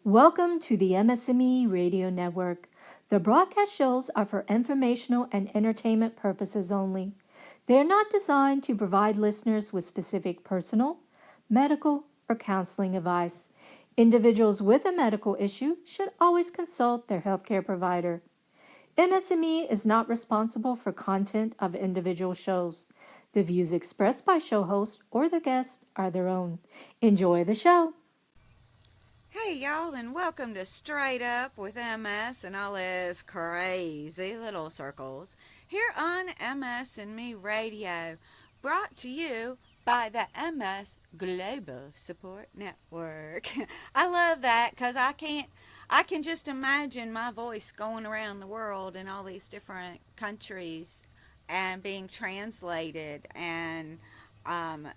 Welcome to the MS&Me Radio Network. The broadcast shows are for informational and entertainment purposes only. They are not designed to provide listeners with specific personal, medical, or counseling advice. Individuals with a medical issue should always consult their healthcare provider. MS&Me is not responsible for content of individual shows. The views expressed by show hosts or their guests are their own. Enjoy the show. Hey y'all, and welcome to Straight Up with MS and all his crazy little circles here on MS&Me Radio, brought to you by the MS Global Support Network. I love that because I can just imagine my voice going around the world in all these different countries and being translated and um,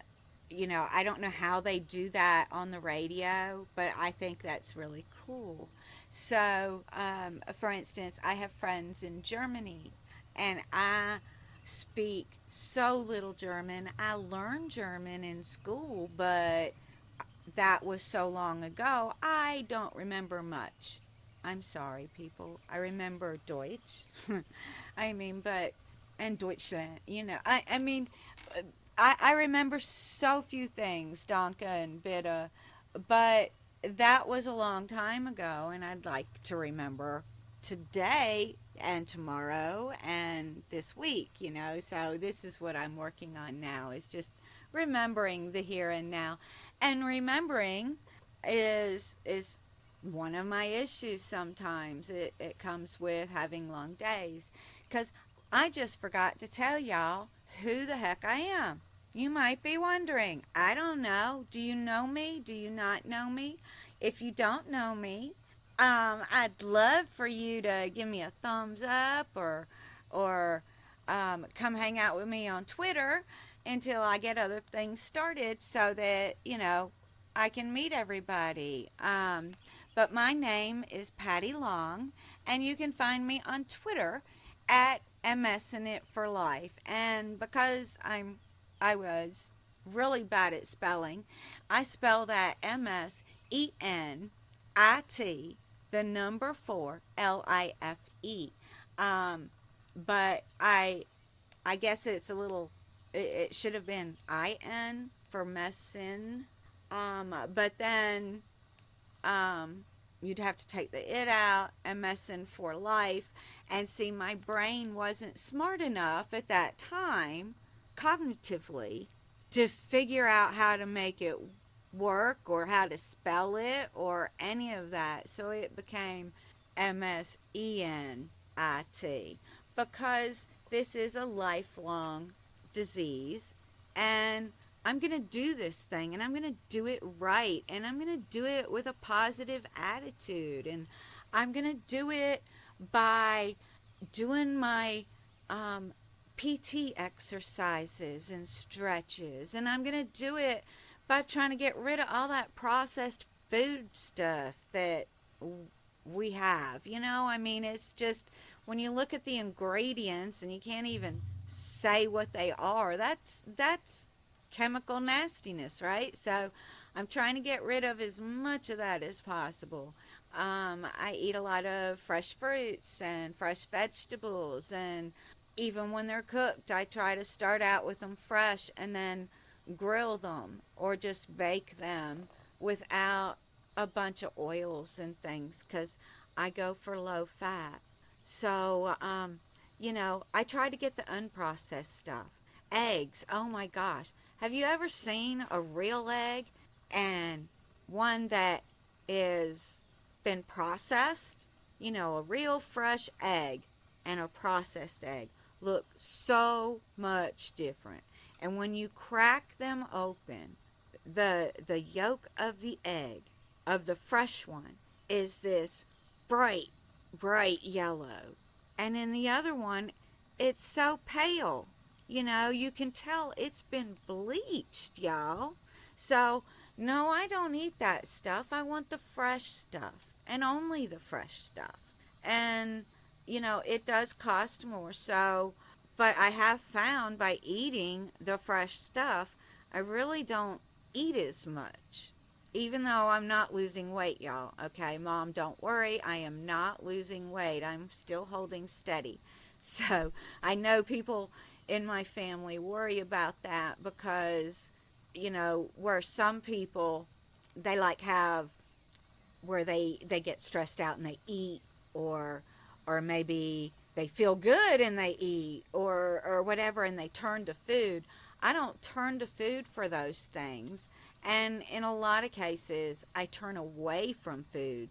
I don't know how they do that on the radio, but I think that's really cool. So, for instance, I have friends in Germany, and I speak so little German. I learned German in school, but that was so long ago, I don't remember much. I'm sorry, people. I remember Deutsch. And Deutschland, I remember so few things, Donka and Bitta, but that was a long time ago, and I'd like to remember today and tomorrow and this week. So this is what I'm working on now, is just remembering the here and now. And remembering is one of my issues sometimes. It comes with having long days. Because I just forgot to tell y'all who the heck I am. You might be wondering, I don't know. Do you know me? Do you not know me? If you don't know me, I'd love for you to give me a thumbs up or come hang out with me on Twitter until I get other things started so that, I can meet everybody. But my name is Patty Long, and you can find me on Twitter at MSing It for Life. And because I was really bad at spelling, I spell that MSENIT, the number 4 LIFE. But I guess it's a little. It should have been IN for messin. But then you'd have to take the it out and messin for life. And see, my brain wasn't smart enough at that time cognitively to figure out how to make it work or how to spell it or any of that. So it became MSENIT because this is a lifelong disease, and I'm going to do this thing, and I'm going to do it right, and I'm going to do it with a positive attitude, and I'm going to do it by doing my PT exercises and stretches, and I'm going to do it by trying to get rid of all that processed food stuff that we have. It's just when you look at the ingredients and you can't even say what they are, that's chemical nastiness, right? So I'm trying to get rid of as much of that as possible. I eat a lot of fresh fruits and fresh vegetables, and even when they're cooked, I try to start out with them fresh and then grill them or just bake them without a bunch of oils and things because I go for low fat. So, I try to get the unprocessed stuff. Eggs, oh my gosh. Have you ever seen a real egg and one that is been processed? A real fresh egg and a processed egg look so much different. And when you crack them open, the yolk of the egg of the fresh one is this bright yellow, and in the other one it's so pale. You can tell it's been bleached, y'all. So no, I don't eat that stuff. I want the fresh stuff and only the fresh stuff. And it does cost more. So, but I have found by eating the fresh stuff, I really don't eat as much. even though I'm not losing weight, y'all. Okay, Mom, don't worry. I am not losing weight. I'm still holding steady. So I know people in my family worry about that because, where some people, they like have where they get stressed out and they eat, or maybe they feel good and they eat, or whatever, and they turn to food. I don't turn to food for those things, and in a lot of cases I turn away from food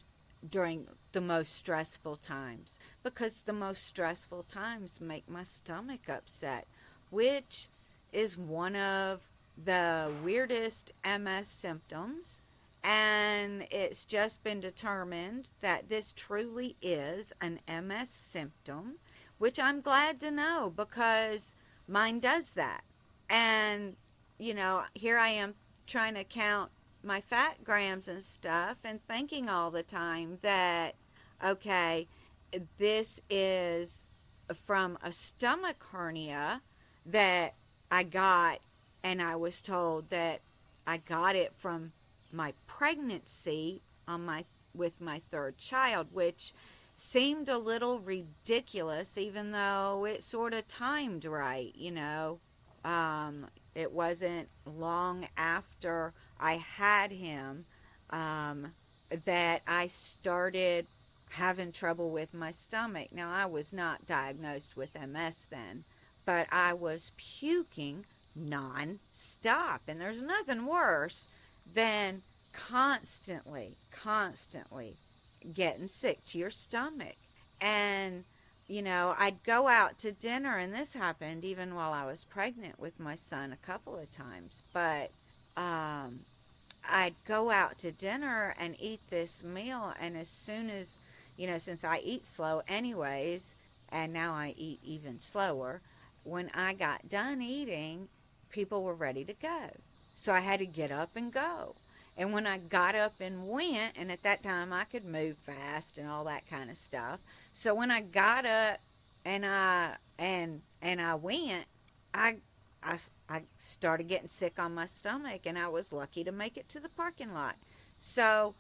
during the most stressful times, because the most stressful times make my stomach upset, which is one of the weirdest MS symptoms. And it's just been determined that this truly is an MS symptom, which I'm glad to know because mine does that. And, here I am trying to count my fat grams and stuff and thinking all the time that, okay, this is from a stomach hernia that I got, and I was told that I got it from my pregnancy on my with my third child, which seemed a little ridiculous, even though it sort of timed right. It wasn't long after I had him um, that I started having trouble with my stomach. Now, I was not diagnosed with MS then, but I was puking non-stop. And there's nothing worse than constantly getting sick to your stomach. And, I'd go out to dinner, and this happened even while I was pregnant with my son a couple of times. But um, I'd go out to dinner and eat this meal, and as soon as, since I eat slow anyways, and now I eat even slower, when I got done eating, people were ready to go. So I had to get up and go. And when I got up and went, and at that time I could move fast and all that kind of stuff. So when I got up and I went, I I started getting sick on my stomach, and I was lucky to make it to the parking lot. So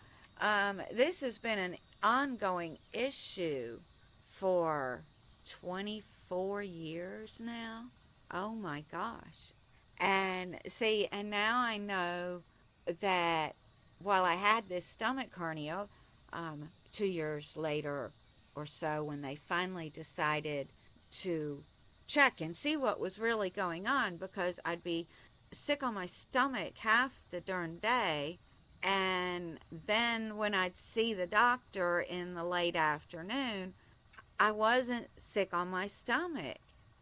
this has been an ongoing issue for 24 years now. Oh my gosh. And see, and now I know that while I had this stomach hernia, 2 years later or so, when they finally decided to check and see what was really going on, because I'd be sick on my stomach half the darn day. And then when I'd see the doctor in the late afternoon, I wasn't sick on my stomach.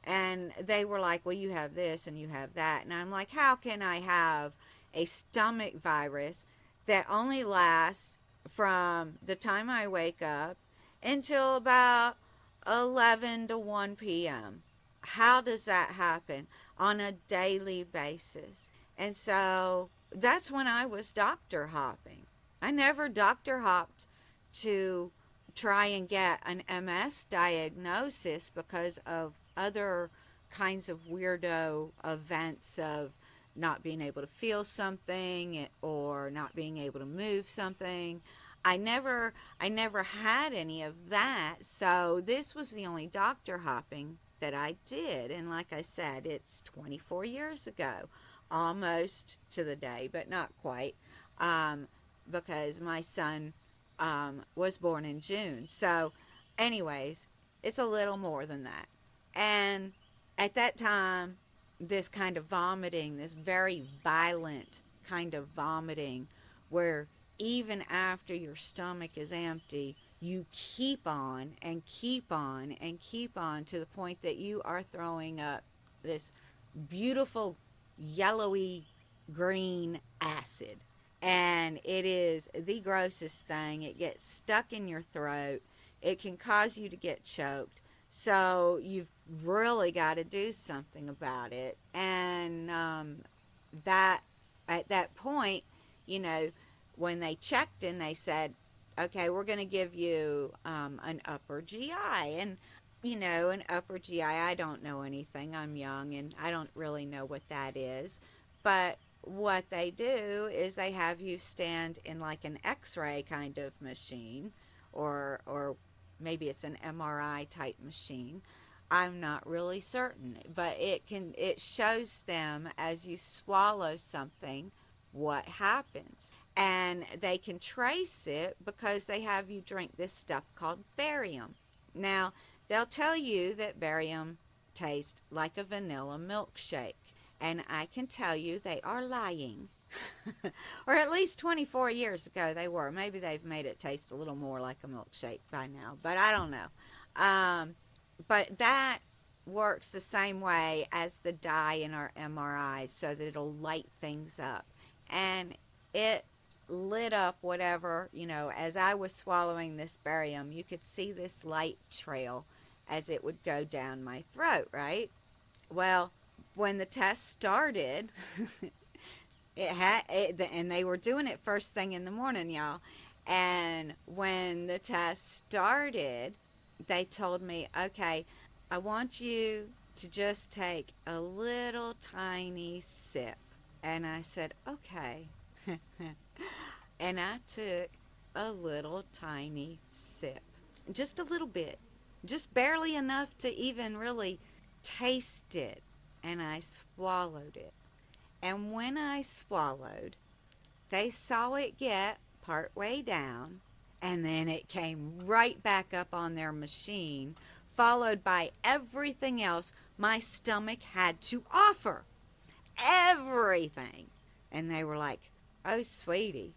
And they were like, well, you have this and you have that. And I'm like, how can I have a stomach virus that only lasts from the time I wake up until about 11 to 1 p.m.? How does that happen on a daily basis? And so that's when I was doctor hopping. I never doctor hopped to try and get an MS diagnosis because of other kinds of weirdo events of not being able to feel something or not being able to move something. I never had any of that. So this was the only doctor hopping that I did. And like I said, it's 24 years ago, almost to the day, but not quite, because my son was born in June. So, anyways, it's a little more than that. And at that time, this kind of vomiting, this very violent kind of vomiting, where even after your stomach is empty, you keep on and keep on and keep on to the point that you are throwing up this beautiful yellowy green acid. And it is the grossest thing. It gets stuck in your throat. It can cause you to get choked. So you've really got to do something about it. And that at that point, you know, when they checked and they said, okay, we're going to give you an upper GI. And, an upper GI, I don't know anything. I'm young and I don't really know what that is. But what they do is they have you stand in like an x-ray kind of machine, or maybe it's an MRI type machine. I'm not really certain, but it shows them as you swallow something what happens. And they can trace it because they have you drink this stuff called barium. Now, they'll tell you that barium tastes like a vanilla milkshake. And I can tell you they are lying. Or at least 24 years ago they were. Maybe they've made it taste a little more like a milkshake by now, but I don't know. But that works the same way as the dye in our MRIs so that it'll light things up. And it lit up whatever, as I was swallowing this barium, you could see this light trail as it would go down my throat, right? Well, when the test started, and they were doing it first thing in the morning, y'all. And when the test started, they told me, okay, I want you to just take a little tiny sip. And I said, okay. And I took a little tiny sip, just a little bit, just barely enough to even really taste it. And I swallowed it. And when I swallowed, they saw it get part way down, and then it came right back up on their machine, followed by everything else my stomach had to offer. Everything. And they were like, oh, sweetie.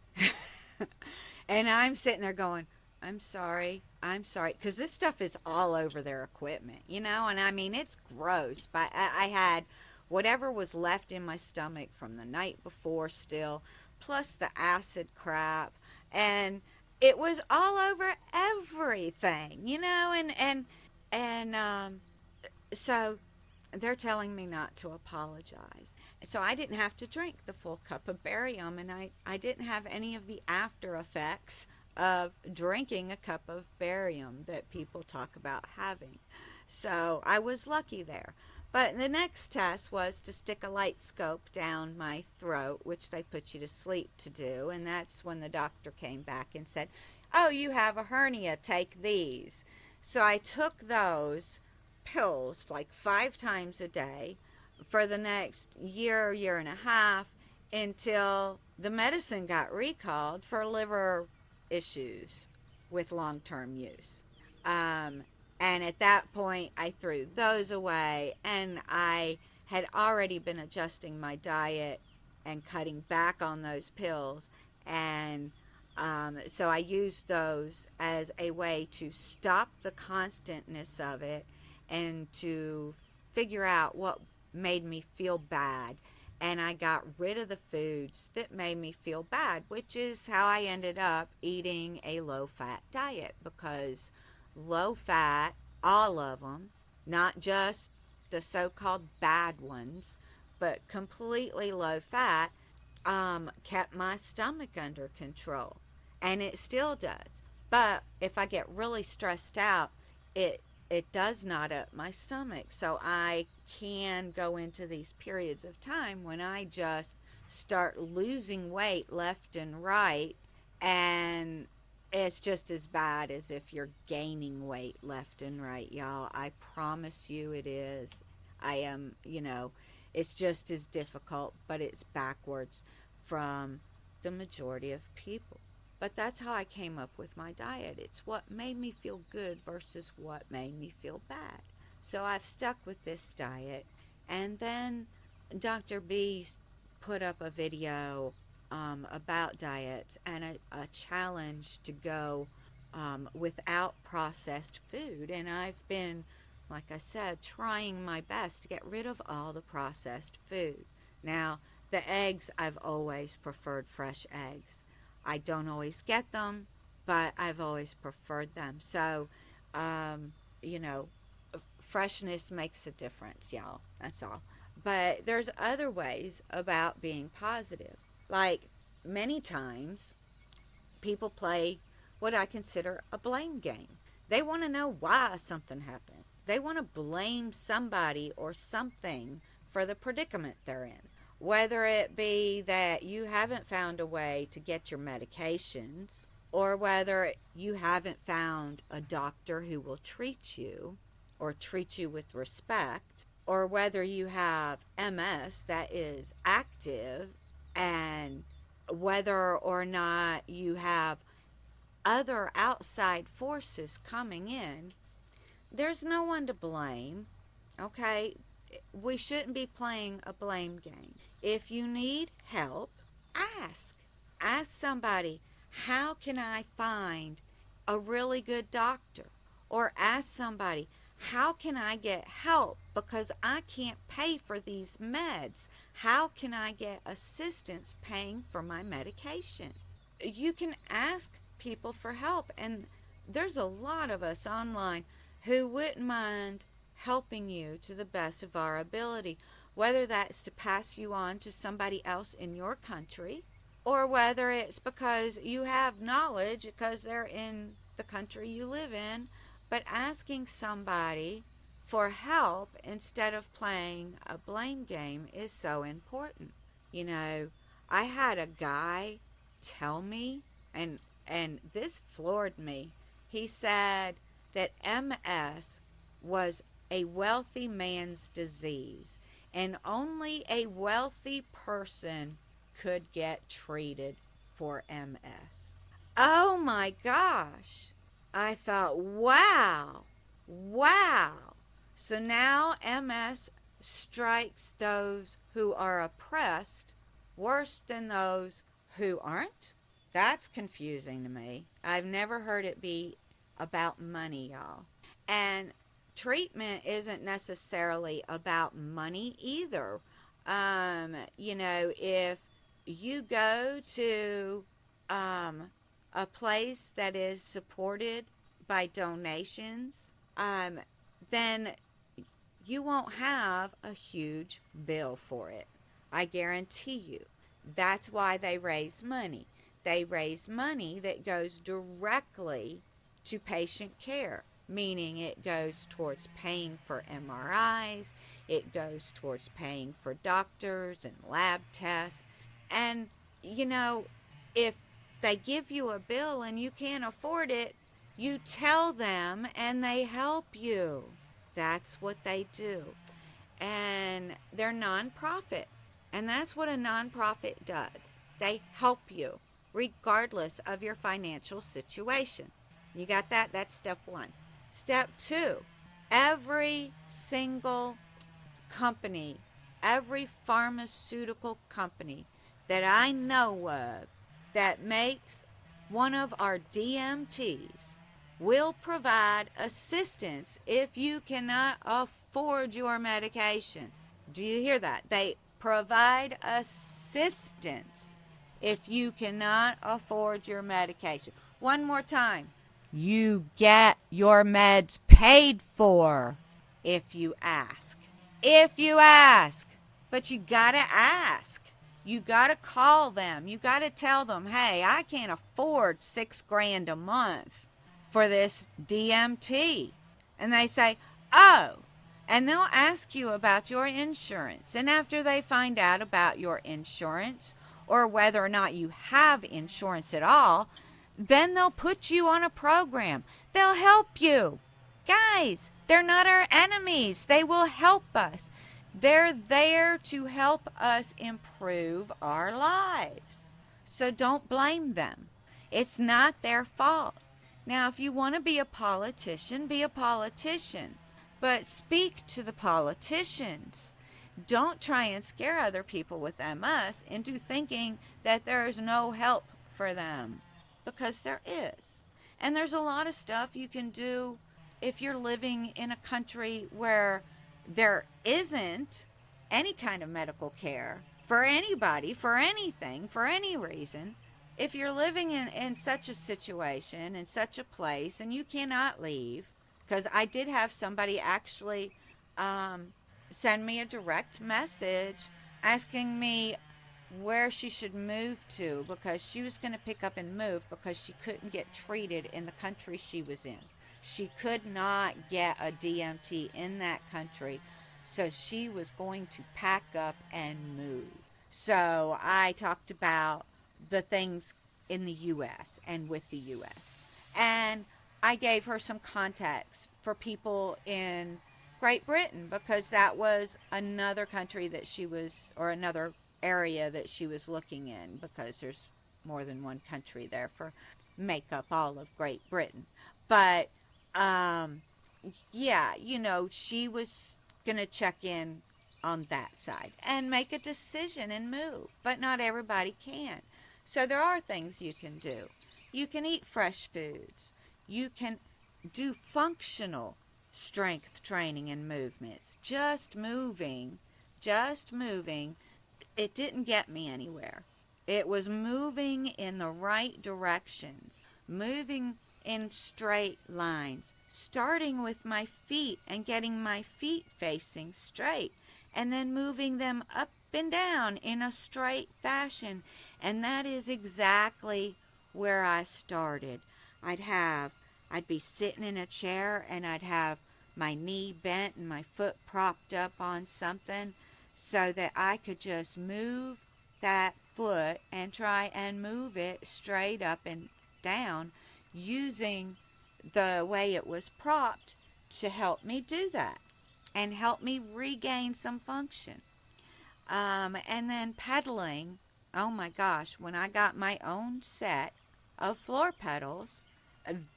And I'm sitting there going, I'm sorry. Because this stuff is all over their equipment, and I mean, it's gross. But I had whatever was left in my stomach from the night before still, plus the acid crap. And it was all over everything, and so they're telling me not to apologize. So I didn't have to drink the full cup of barium, and I didn't have any of the after effects of drinking a cup of barium that people talk about having. So I was lucky there. But the next test was to stick a light scope down my throat, which they put you to sleep to do. And that's when the doctor came back and said, oh, you have a hernia, take these. So I took those pills like 5 times a day for the next year and a half, until the medicine got recalled for liver issues with long-term use. And at that point, I threw those away, and I had already been adjusting my diet and cutting back on those pills. And so I used those as a way to stop the constantness of it and to figure out what made me feel bad. And I got rid of the foods that made me feel bad, which is how I ended up eating a low-fat diet, because low-fat, all of them, not just the so-called bad ones, but completely low-fat, kept my stomach under control. And it still does. But if I get really stressed out, it does knot up my stomach. So I can go into these periods of time when I just start losing weight left and right, and it's just as bad as if you're gaining weight left and right, y'all. I promise you it is. I am, it's just as difficult, but it's backwards from the majority of people. But that's how I came up with my diet. It's what made me feel good versus what made me feel bad. So I've stuck with this diet. And then Dr. B put up a video about diets and a challenge to go without processed food. And I've been, like I said, trying my best to get rid of all the processed food. Now, the eggs, I've always preferred fresh eggs. I don't always get them, but I've always preferred them. So, freshness makes a difference, y'all. That's all. But there's other ways about being positive. Like, many times, people play what I consider a blame game. They want to know why something happened. They want to blame somebody or something for the predicament they're in. whether it be that you haven't found a way to get your medications, or whether you haven't found a doctor who will treat you or treat you with respect, or whether you have MS that is active, and whether or not you have other outside forces coming in, there's no one to blame, okay? We shouldn't be playing a blame game. If you need help, ask. Ask somebody, how can I find a really good doctor? Or ask somebody, how can I get help because I can't pay for these meds? How can I get assistance paying for my medication? You can ask people for help, and there's a lot of us online who wouldn't mind helping you to the best of our ability, whether that's to pass you on to somebody else in your country, or whether it's because you have knowledge because they're in the country you live in. But asking somebody for help instead of playing a blame game is so important. You know, I had a guy tell me, and this floored me. He said that MS was a wealthy man's disease, and only a wealthy person could get treated for MS. Oh my gosh. I thought, wow, wow. So now MS strikes those who are oppressed worse than those who aren't? That's confusing to me. I've never heard it be about money, y'all. And treatment isn't necessarily about money either. If you go to a place that is supported by donations, then you won't have a huge bill for it. I guarantee you. That's why they raise money. They raise money that goes directly to patient care, meaning it goes towards paying for MRIs, it goes towards paying for doctors and lab tests. And, if they give you a bill and you can't afford it, you tell them and they help you. That's what they do. And they're nonprofit. And that's what a nonprofit does. They help you regardless of your financial situation. You got that? That's step one. Step two, every single company, every pharmaceutical company that I know of that makes one of our DMTs will provide assistance if you cannot afford your medication. Do you hear that? They provide assistance if you cannot afford your medication. One more time. You get your meds paid for if you ask. If you ask. But you gotta ask. You gotta call them. You gotta tell them, hey, I can't afford $6,000 a month for this DMT. And they say, oh. And they'll ask you about your insurance. And after they find out about your insurance, or whether or not you have insurance at all, then they'll put you on a program. They'll help you. Guys, they're not our enemies. They will help us. They're there to help us improve our lives. So don't blame them. It's not their fault. Now, if you want to be a politician, be a politician. But speak to the politicians. Don't try and scare other people with MS into thinking that there is no help for them. Because there is. And there's a lot of stuff you can do if you're living in a country where there isn't any kind of medical care for anybody, for anything, for any reason. If you're living in such a situation, in such a place, and you cannot leave, because I did have somebody actually send me a direct message asking me where she should move to, because she was going to pick up and move because she couldn't get treated in the country she was in. She could not get a DMT in that country, so she was going to pack up and move. So I talked about the things in the U.S. and with the U.S. And I gave her some contacts for people in Great Britain because that was another country that she was, or another area that she was looking in, because there's more than one country there for make up all of Great Britain. But um, yeah, she was going to check in on that side and make a decision and move. But not everybody can. So there are things you can do. You can eat fresh foods. You can do functional strength training and movements. Just moving, it didn't get me anywhere. It was moving in the right directions, moving in straight lines, starting with my feet and getting my feet facing straight, and then moving them up and down in a straight fashion. And that is exactly where I started. I'd be sitting in a chair and I'd have my knee bent and my foot propped up on something so that I could just move that foot and try and move it straight up and down using the way it was propped to help me do that and help me regain some function. And then pedaling, oh my gosh, when I got my own set of floor pedals,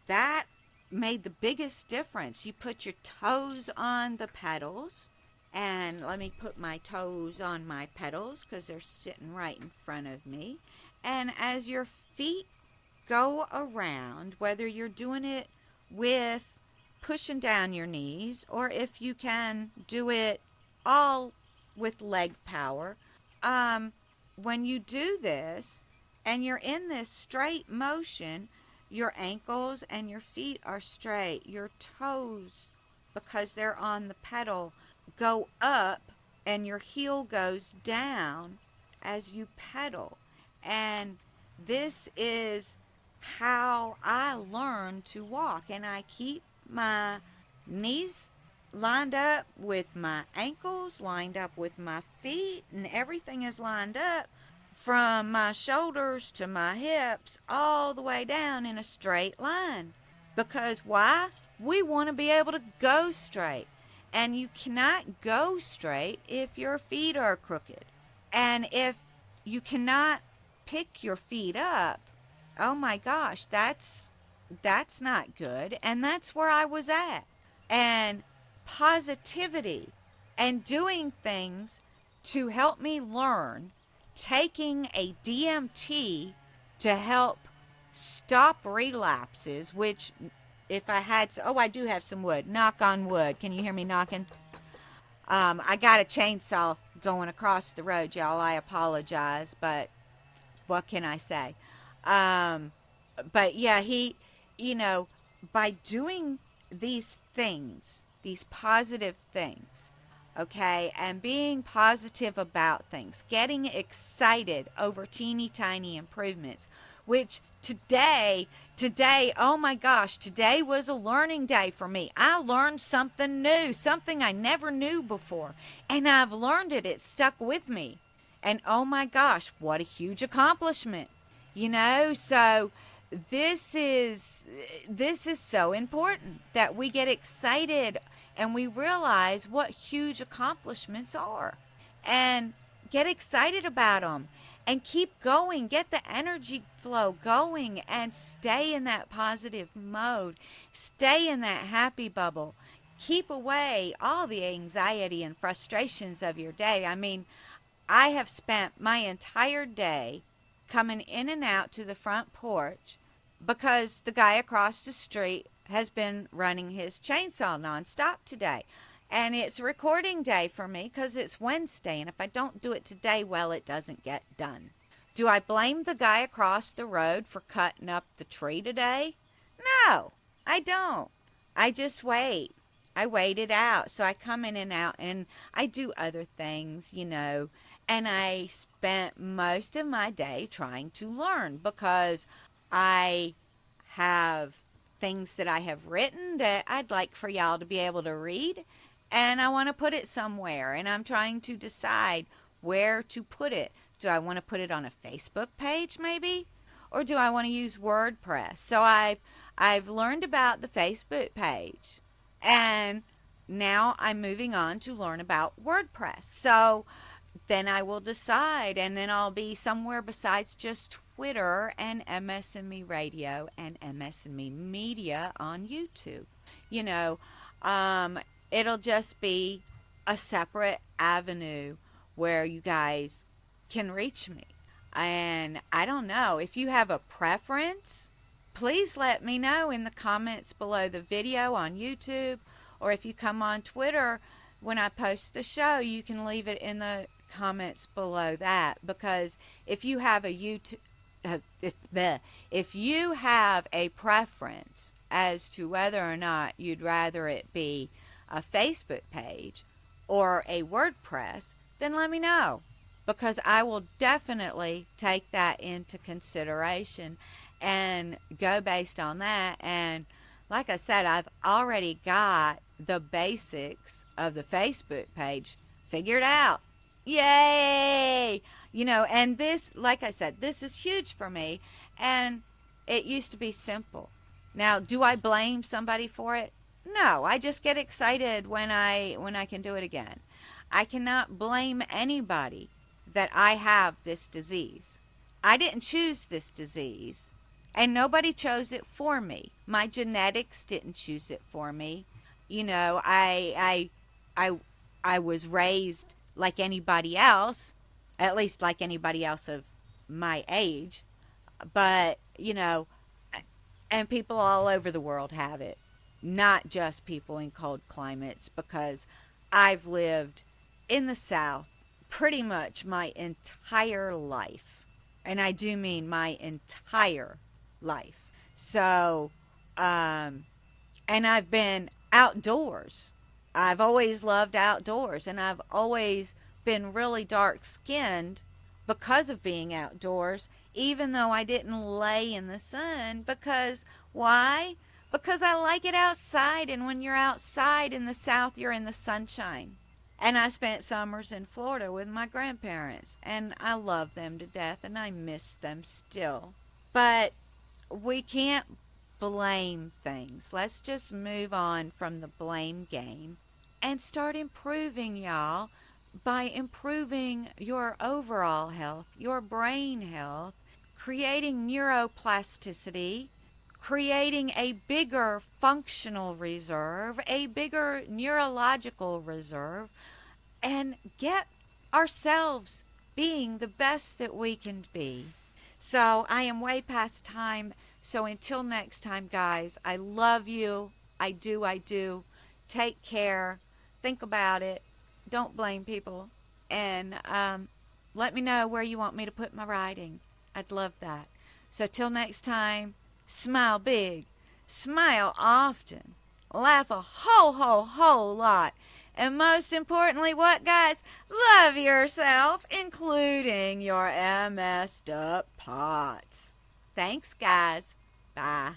that made the biggest difference. You put your toes on the pedals, and let me put my toes on my pedals because they're sitting right in front of me. And as your feet go around, whether you're doing it with pushing down your knees or if you can do it all with leg power, when you do this and you're in this straight motion, your ankles and your feet are straight. Your toes, because they're on the pedal, go up and your heel goes down as you pedal. And this is how I learned to walk. And I keep my knees lined up with my ankles, lined up with my feet, and everything is lined up from my shoulders to my hips all the way down in a straight line. Because why? We want to be able to go straight. And you cannot go straight if your feet are crooked. And if you cannot pick your feet up, oh my gosh, that's not good. And that's where I was at. And positivity and doing things to help me learn, taking a DMT to help stop relapses, which if I had, I do have some wood. Knock on wood. Can you hear me knocking? I got a chainsaw going across the road, y'all. I apologize, but what can I say? But yeah, by doing these things, these positive things, okay, and being positive about things, getting excited over teeny tiny improvements, which today, oh my gosh, today was a learning day for me. I learned something new, something I never knew before, and I've learned it. It stuck with me. And oh my gosh, what a huge accomplishment. So this is so important that we get excited and we realize what huge accomplishments are and get excited about them and keep going, get the energy flow going and stay in that positive mode, stay in that happy bubble, keep away all the anxiety and frustrations of your day. I mean, I have spent my entire day coming in and out to the front porch because the guy across the street has been running his chainsaw nonstop today. And it's recording day for me because it's Wednesday. And if I don't do it today, well, it doesn't get done. Do I blame the guy across the road for cutting up the tree today? No, I don't. I just wait. I wait it out. So I come in and out and I do other things, And I spent most of my day trying to learn because I have things that I have written that I'd like for y'all to be able to read. And I want to put it somewhere. And I'm trying to decide where to put it. Do I want to put it on a Facebook page maybe? Or do I want to use WordPress? So I've learned about the Facebook page, and now I'm moving on to learn about WordPress. So then I will decide, and then I'll be somewhere besides just Twitter and MS&Me Radio and MS&Me Media on YouTube. You know, it'll just be a separate avenue where you guys can reach me. And I don't know, if you have a preference, please let me know in the comments below the video on YouTube, or if you come on Twitter when I post the show, you can leave it in the comments below that. Because if you have a YouTube, if you have a preference as to whether or not you'd rather it be a Facebook page or a WordPress, then let me know, because I will definitely take that into consideration and go based on that. And like I said, I've already got the basics of the Facebook page figured out. Yay! You know, and this, like I said, this is huge for me, and it used to be simple. Now, do I blame somebody for it? No, I just get excited when I can do it again. I cannot blame anybody that I have this disease. I didn't choose this disease, and nobody chose it for me. My genetics didn't choose it for me. You know, I was raised like anybody else, at least like anybody else of my age. But, you know, and people all over the world have it, not just people in cold climates, because I've lived in the South pretty much my entire life. And I do mean my entire life. So, and I've been outdoors. I've always loved outdoors, and I've always been really dark skinned because of being outdoors, even though I didn't lay in the sun. Because why? Because I like it outside, and when you're outside in the South, you're in the sunshine. And I spent summers in Florida with my grandparents, and I love them to death, and I miss them still. But we can't blame things. Let's just move on from the blame game and start improving, y'all, by improving your overall health, your brain health, creating neuroplasticity, creating a bigger functional reserve, a bigger neurological reserve, and get ourselves being the best that we can be. So I am way past time. So until next time, guys, I love you. I do. Take care. Think about it. Don't blame people. And let me know where you want me to put my writing. I'd love that. So till next time, smile big, smile often, laugh a whole lot. And most importantly, what, guys? Love yourself, including your messed up parts. Thanks, guys. Bye.